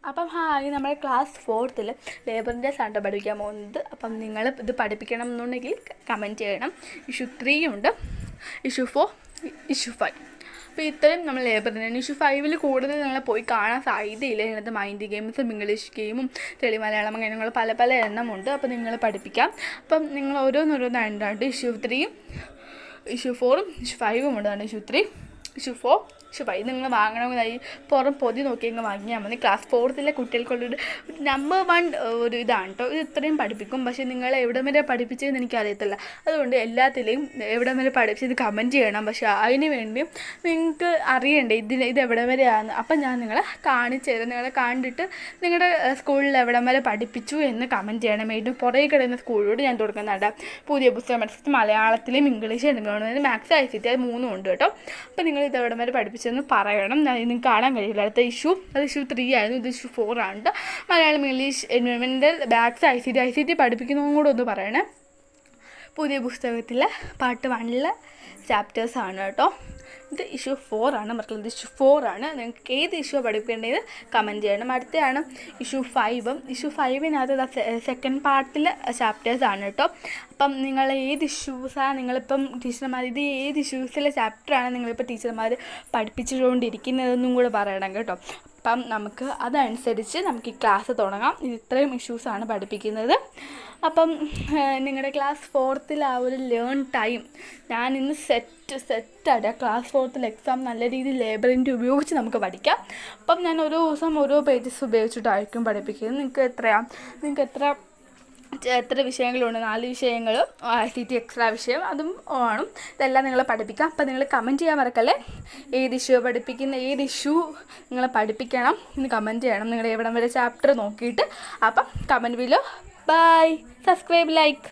അപ്പം ഹായ്, നമ്മുടെ class 4th ലേബറിൻ്റെ സാണ്ട് പഠിപ്പിക്കാൻ പോകുന്നത്. അപ്പം നിങ്ങൾ ഇത് പഠിപ്പിക്കണം എന്നുണ്ടെങ്കിൽ കമൻറ്റ് ചെയ്യണം. ഇഷ്യൂ 3 ഉണ്ട്, ഇഷ്യൂ 4, ഇഷ്യൂ 5. അപ്പോൾ ഇത്രയും നമ്മൾ ലേബറിന്. ഇഷ്യൂ 5 കൂടുതൽ നിങ്ങൾ പോയി കാണാൻ സാധ്യതയില്ല. ഇതിനകത്ത് മൈൻഡ് ഗെയിംസും ഇംഗ്ലീഷ് ഗെയിമും തെളിമലയാളം അങ്ങനെ പല എണ്ണമുണ്ട്. അപ്പോൾ നിങ്ങൾ പഠിപ്പിക്കാം. അപ്പം നിങ്ങൾ ഓരോന്നോരോന്നായിട്ട് ഇഷ്യൂ 3യും ഇഷ്യൂ 4ഉം ഇഷ്യൂ 5ഉം ഉണ്ട്. ഇഷ്യൂ 3, ഇഷ്യൂ 4, ഇഷ്യൂ 5 നിങ്ങൾ വാങ്ങണമെന്നായി പുറം പൊതി നോക്കി അങ്ങ് വാങ്ങിയാൽ മതി. ക്ലാസ് 4th കുട്ടികൾക്കുള്ളൊരു നമ്പർ 1 ഒരു ഇതാണ് കേട്ടോ. ഇത് ഇത്രയും പഠിപ്പിക്കും. പക്ഷേ നിങ്ങൾ എവിടെ വരെ പഠിപ്പിച്ചതെന്ന് എനിക്കറിയത്തില്ല. അതുകൊണ്ട് എല്ലാത്തിലെയും എവിടെ വരെ പഠിപ്പിച്ചത് കമൻറ്റ് ചെയ്യണം. പക്ഷേ അതിന് വേണ്ടി നിങ്ങൾക്ക് അറിയണ്ടേ ഇത് എവിടെ വരെയാണ്. അപ്പം ഞാൻ നിങ്ങളെ കാണിച്ചു തരാം. നിങ്ങളെ കണ്ടിട്ട് നിങ്ങളുടെ സ്കൂളിൽ എവിടം വരെ പഠിപ്പിച്ചു എന്ന് കമൻറ്റ് ചെയ്യണം. ഏറ്റവും പുറകെ കിടന്ന സ്കൂളിലോട് ഞാൻ കൊടുക്കുന്നുണ്ട് പുതിയ പുസ്തകം പഠിപ്പിച്ചത് മലയാളത്തിലും ഇംഗ്ലീഷും എടുക്കണം. മാത്സ് ICT അത് 3 ഉണ്ട് കേട്ടോ. അപ്പോൾ നിങ്ങൾ ഇത് എവിടം വരെ പഠിപ്പിച്ചെന്ന് പറയണം. നിങ്ങൾക്ക് കാണാൻ കഴിയില്ല. അടുത്ത ഇഷ്യൂ അത് ഇഷ്യൂ 3 ആയിരുന്നു. ഇത് ഇഷ്യൂ 4 ആണ്. Malayalam, English, environmental, maths ICT പഠിപ്പിക്കുന്നതും കൂടെ ഒന്ന് പറയണേ. പുതിയ പുസ്തകത്തിൽ പാർട്ട് 1 ചാപ്റ്റേഴ്സാണ് കേട്ടോ. ഇത് ഇഷ്യൂ 4 ആണ്. മക്കൾ ഇത് ഇഷ്യൂ 4 ആണ്. നിങ്ങൾക്ക് ഏത് ഇഷ്യൂ പഠിപ്പിക്കേണ്ടത് കമൻറ്റ് ചെയ്യണം. അടുത്തതാണ് ഇഷ്യൂ 5. ഇഷ്യൂ 5-നകത്ത് സെക്കൻഡ് പാർട്ടിൽ ചാപ്റ്റേഴ്സാണ് കേട്ടോ. അപ്പം നിങ്ങൾ ഏത് ഇഷ്യൂസാണ് നിങ്ങളിപ്പം ടീച്ചർമാർ ഇത് ഏത് ഇഷ്യൂസിലെ ചാപ്റ്ററാണ് നിങ്ങളിപ്പോൾ ടീച്ചർമാർ പഠിപ്പിച്ചുകൊണ്ടിരിക്കുന്നതെന്നും കൂടെ പറയണം കേട്ടോ. അപ്പം നമുക്ക് അതനുസരിച്ച് നമുക്ക് ഈ ക്ലാസ് തുടങ്ങാം. ഇത് ഇത്രയും ഇഷ്യൂസാണ് പഠിപ്പിക്കുന്നത്. അപ്പം നിങ്ങളുടെ ക്ലാസ് 4th ആ ഒരു ലേൺ ടൈം ഞാൻ ഇന്ന് സെറ്റായിട്ട് ക്ലാസ് 4th എക്സാം നല്ല രീതിയിൽ ലേബറിൻ്റെ ഉപയോഗിച്ച് നമുക്ക് പഠിക്കാം. അപ്പം ഞാൻ ഓരോ ദിവസം ഓരോ പേജസ് ഉപയോഗിച്ചിട്ടായിരിക്കും പഠിപ്പിക്കുന്നത്. നിങ്ങൾക്ക് എത്ര വിഷയങ്ങളുണ്ട്? 4 വിഷയങ്ങൾ, ICT എക്സ്ട്രാ വിഷയം അതും ആണ്. ഇതെല്ലാം നിങ്ങൾ പഠിപ്പിക്കാം. അപ്പം നിങ്ങൾ കമൻറ്റ് ചെയ്യാൻ മറക്കല്ലേ. ഏത് ഇഷ്യൂ നിങ്ങൾ പഠിപ്പിക്കണം എന്ന് കമൻറ്റ് ചെയ്യണം. നിങ്ങളുടെ എവിടം വരെ ചാപ്റ്റർ നോക്കിയിട്ട്. അപ്പം comment below. Bye. Subscribe, like.